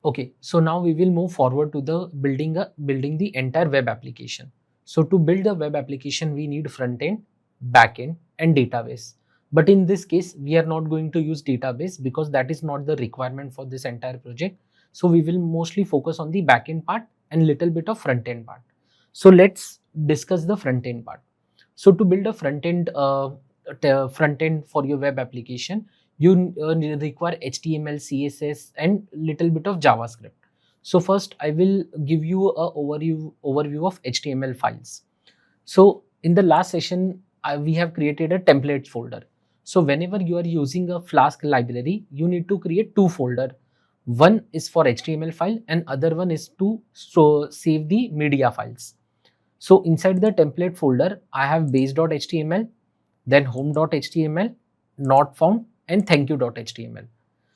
Okay, so now we will move forward to the building the entire web application. So to build a web application, we need front end, back end, and database. But in this case, we are not going to use database because that is not the requirement for this entire project. So we will mostly focus on the back end part and little bit of front end part. So let's discuss the front end part. So to build a front end for your web application, you require HTML, CSS, and little bit of JavaScript. So first, I will give you a overview of HTML files. So in the last session, we have created a template folder. So whenever you are using a Flask library, you need to create two folders. One is for HTML file and other one is to save the media files. So inside the template folder, I have base.html, then home.html, not found, and thank you.html.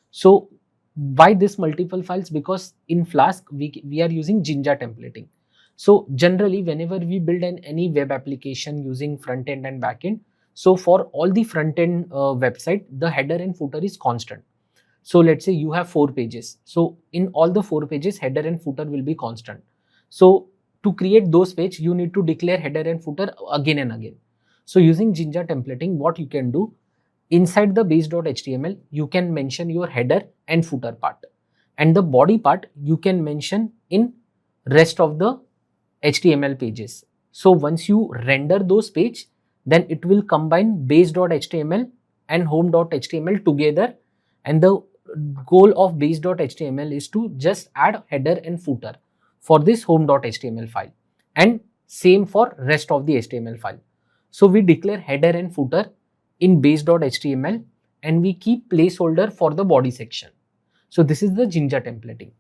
So why this multiple files? Because in Flask, we are using Ginga templating. So generally, whenever we build any web application using front end and back end, so for all the front end website, the header and footer is constant. So let's say you have 4 pages. So in all the 4 pages, header and footer will be constant. So to create those pages, you need to declare header and footer again and again. So using Ginga templating, what you can do, inside the base.html, you can mention your header and footer part. And the body part, you can mention in rest of the HTML pages. So once you render those pages, then it will combine base.html and home.html together. And the goal of base.html is to just add header and footer for this home.html file, and same for rest of the HTML file. So we declare header and footer in base.html and we keep placeholder for the body section. So this is the Ginga templating.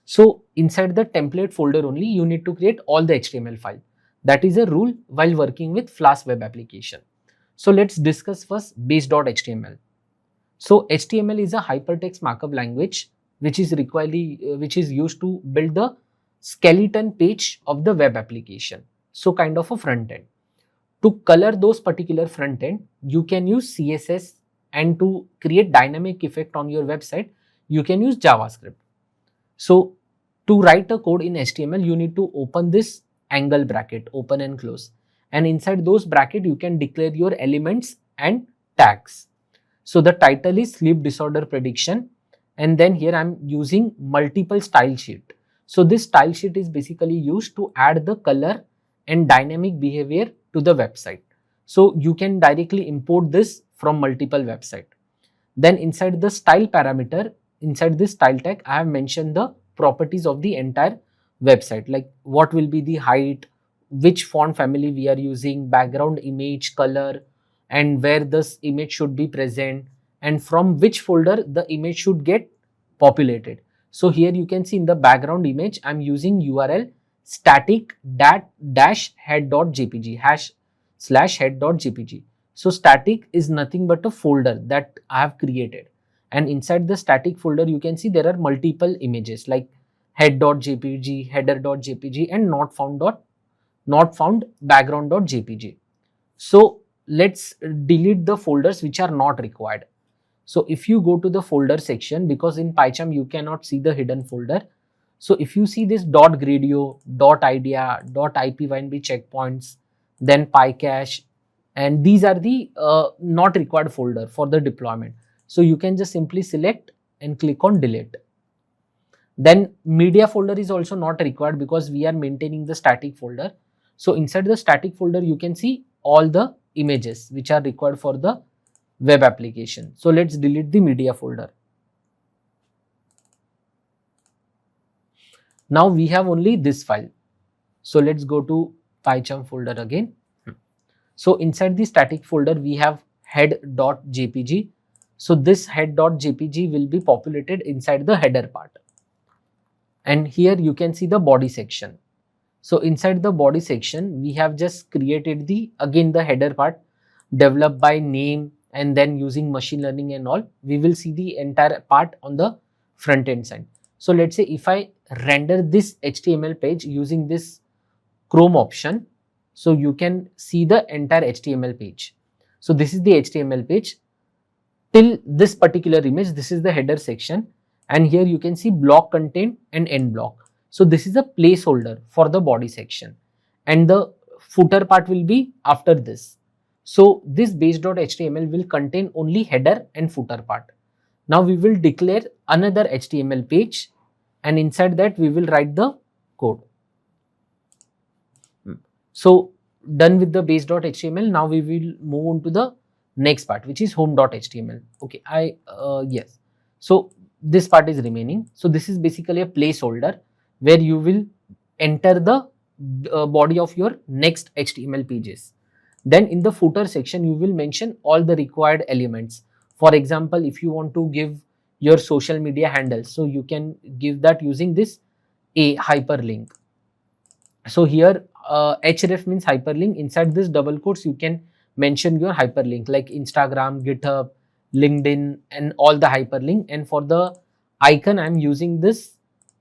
So inside the template folder only, you need to create all the HTML file. That is a rule while working with Flask web application. So let's discuss first base.html. So HTML is a hypertext markup language which is used to build the skeleton page of the web application. So kind of a front end. To color those particular front end, you can use CSS, and to create dynamic effect on your website, you can use JavaScript. So to write a code in HTML, you need to open this angle bracket, open and close. And inside those bracket, you can declare your elements and tags. So the title is sleep disorder prediction. And then here I'm using multiple style sheet. So this style sheet is basically used to add the color and dynamic behavior to the website. So you can directly import this from multiple website. Then inside the style parameter, inside this style tag, I have mentioned the properties of the entire website, like what will be the height, which font family we are using, background image, color, and where this image should be present, and from which folder the image should get populated. So here you can see in the background image, I'm using URL static dash head.jpg /head.jpg. So static is nothing but a folder that I have created, and inside the static folder you can see there are multiple images like head.jpg, header.jpg, and not found background.jpg. So let's delete the folders which are not required. So if you go to the folder section, because in PyCharm you cannot see the hidden folder. So if you see this .gradio, .idea, .ipynb checkpoints, then PyCache, and these are the not required folder for the deployment. So you can just simply select and click on delete. Then media folder is also not required because we are maintaining the static folder. So inside the static folder, you can see all the images which are required for the web application. So let's delete the media folder. Now we have only this file. So let's go to PyCharm folder again. So inside the static folder, we have head.jpg. So this head.jpg will be populated inside the header part. And here you can see the body section. So inside the body section, we have just created the header part developed by name, and then using machine learning and all, we will see the entire part on the front end side. So let's say if I render this HTML page using this Chrome option, so you can see the entire HTML page. So this is the HTML page till this particular image. This is the header section, And here you can see block content and end block. So this is a placeholder for the body section, and the footer part will be after this. So this base.html will contain only header and footer part. Now we will declare another HTML page, and inside that we will write the code. So done with the base.html. Now we will move on to the next part, which is home.html. Okay, yes. So this part is remaining. So this is basically a placeholder where you will enter the body of your next HTML pages. Then in the footer section, you will mention all the required elements. For example, if you want to give your social media handles, so you can give that using this a hyperlink. So here href means hyperlink. Inside this double quotes, you can mention your hyperlink like Instagram, GitHub, LinkedIn, and all the hyperlink. And for the icon, I'm using this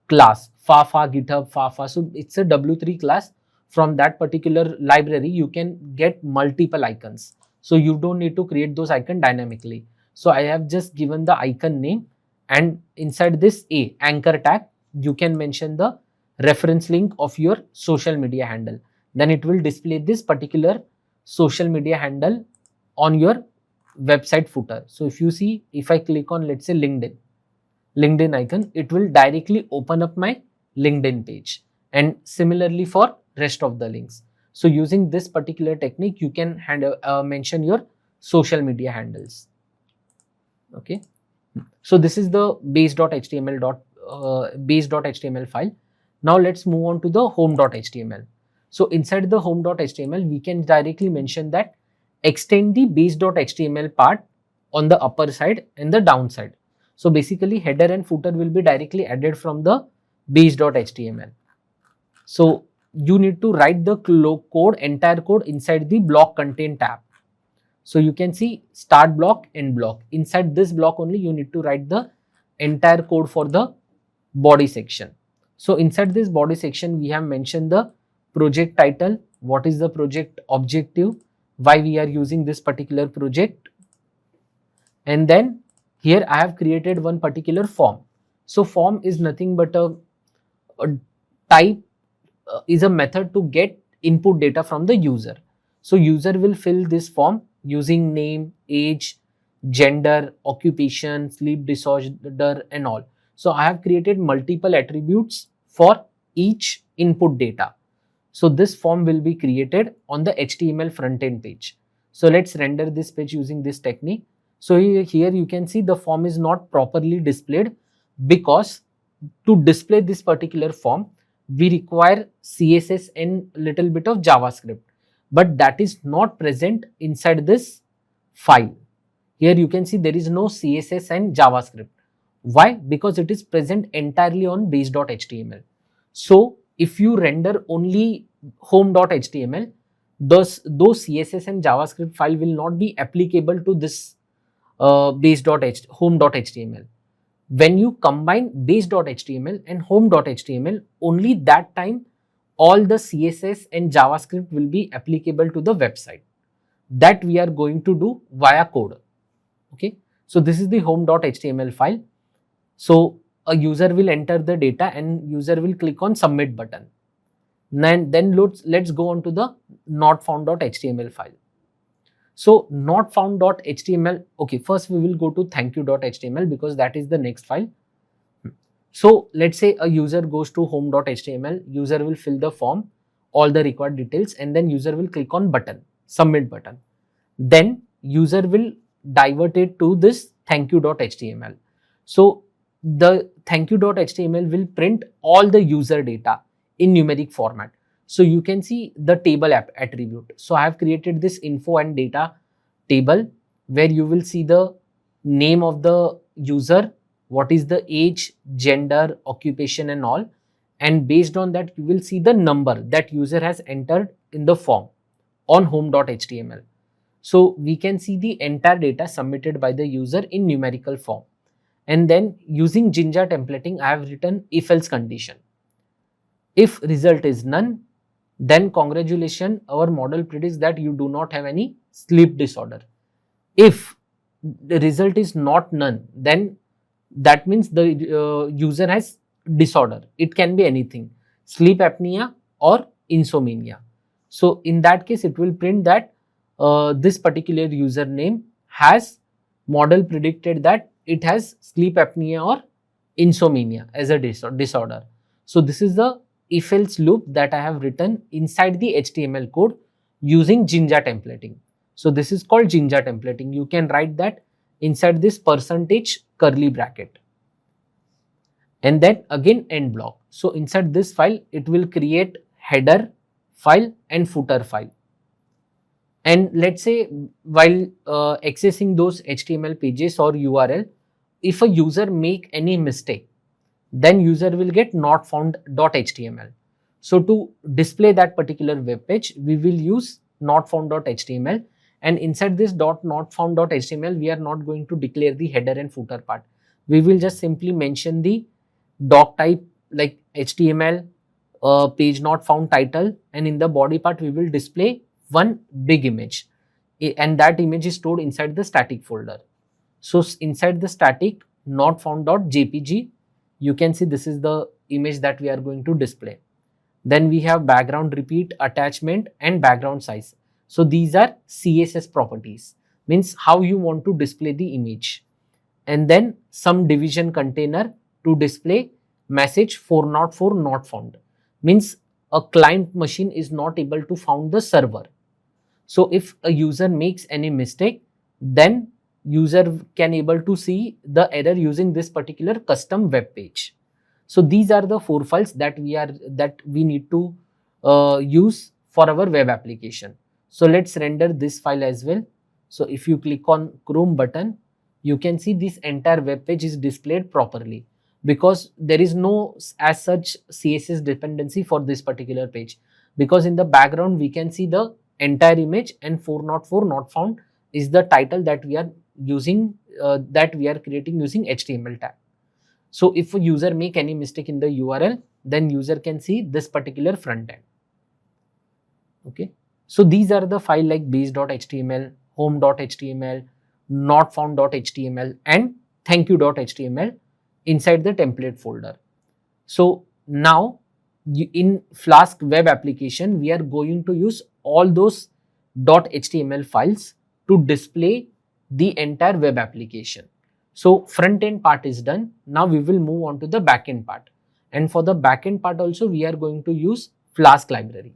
class Fafa, GitHub, Fafa. So it's a W3 class. From that particular library, you can get multiple icons. So you don't need to create those icons dynamically. So I have just given the icon name, and inside this a anchor tag, you can mention the reference link of your social media handle. Then it will display this particular social media handle on your website footer. So if you see, if I click on, let's say LinkedIn icon, it will directly open up my LinkedIn page. And similarly for rest of the links. So using this particular technique, you can mention your social media handles. Okay. So this is the base.html file. Now let's move on to the home.html. So inside the home.html, we can directly mention that extend the base.html part on the upper side and the downside. So basically header and footer will be directly added from the base.html. So you need to write the entire code inside the block content tab. So you can see start block, end block. Inside this block only, you need to write the entire code for the body section. So inside this body section, we have mentioned the project title, what is the project objective, why we are using this particular project. And then here I have created one particular form. So form is nothing but a type, is a method to get input data from the user. So user will fill this form using name, age, gender, occupation, sleep disorder, and all. So I have created multiple attributes for each input data. So this form will be created on the HTML front-end page. So let's render this page using this technique. So here you can see the form is not properly displayed, because to display this particular form, we require CSS and little bit of JavaScript, but that is not present inside this file. Here you can see there is no CSS and JavaScript. Why? Because it is present entirely on base.html. So if you render only home.html, those CSS and JavaScript file will not be applicable to this home.html. When you combine base.html and home.html, only that time all the CSS and JavaScript will be applicable to the website. That we are going to do via code. Okay. So this is the home.html file. So a user will enter the data and user will click on submit button. And then let's go on to the not found.html file. So not found.html. Okay, first we will go to thankyou.html because that is the next file. So let's say a user goes to home.html, user will fill the form, all the required details, and then user will click on button, submit button. Then user will divert it to this thankyou.html. So the thankyou.html will print all the user data in numeric format. So you can see the table attribute. So I have created this info and data table where you will see the name of the user, what is the age, gender, occupation and all. And based on that, you will see the number that user has entered in the form on home.html. So we can see the entire data submitted by the user in numerical form. And then using Ginga templating, I have written if else condition. If result is none, then congratulations, our model predicts that you do not have any sleep disorder. If the result is not none, then that means the user has disorder. It can be anything, sleep apnea or insomnia. So in that case, it will print that this particular username has model predicted that it has sleep apnea or insomnia as a disorder. So this is the if else loop that I have written inside the HTML code using Ginga templating. So this is called Ginga templating. You can write that inside this percentage curly bracket and then again end block. So inside this file, it will create header file and footer file. And let's say while accessing those HTML pages or URL, if a user make any mistake, then user will get not found.html. So to display that particular web page, we will use not found.html, and inside this not found.html, we are not going to declare the header and footer part. We will just simply mention the doc type like HTML page not found title, and in the body part we will display one big image, and that image is stored inside the static folder. So inside the static not found.jpg, you can see this is the image that we are going to display. Then we have background repeat, attachment and background size. So these are CSS properties, means how you want to display the image. And then some division container to display message 404 not found, means a client machine is not able to found the server. So if a user makes any mistake, then user can able to see the error using this particular custom web page. So these are the 4 files that we need to use for our web application. So let's render this file as well. So if you click on Chrome button, you can see this entire web page is displayed properly, because there is no as such CSS dependency for this particular page, because in the background we can see the entire image, and 404 not found is the title that we are using, that we are creating using HTML tag. So if a user make any mistake in the URL, then user can see this particular front end. Okay. So these are the file like base.html, home.html, not found.html and thank you.html inside the template folder. So now in Flask web application, we are going to use all those .html files to display the entire web application. So front end part is done. Now we will move on to the backend part. And for the backend part also, we are going to use Flask library.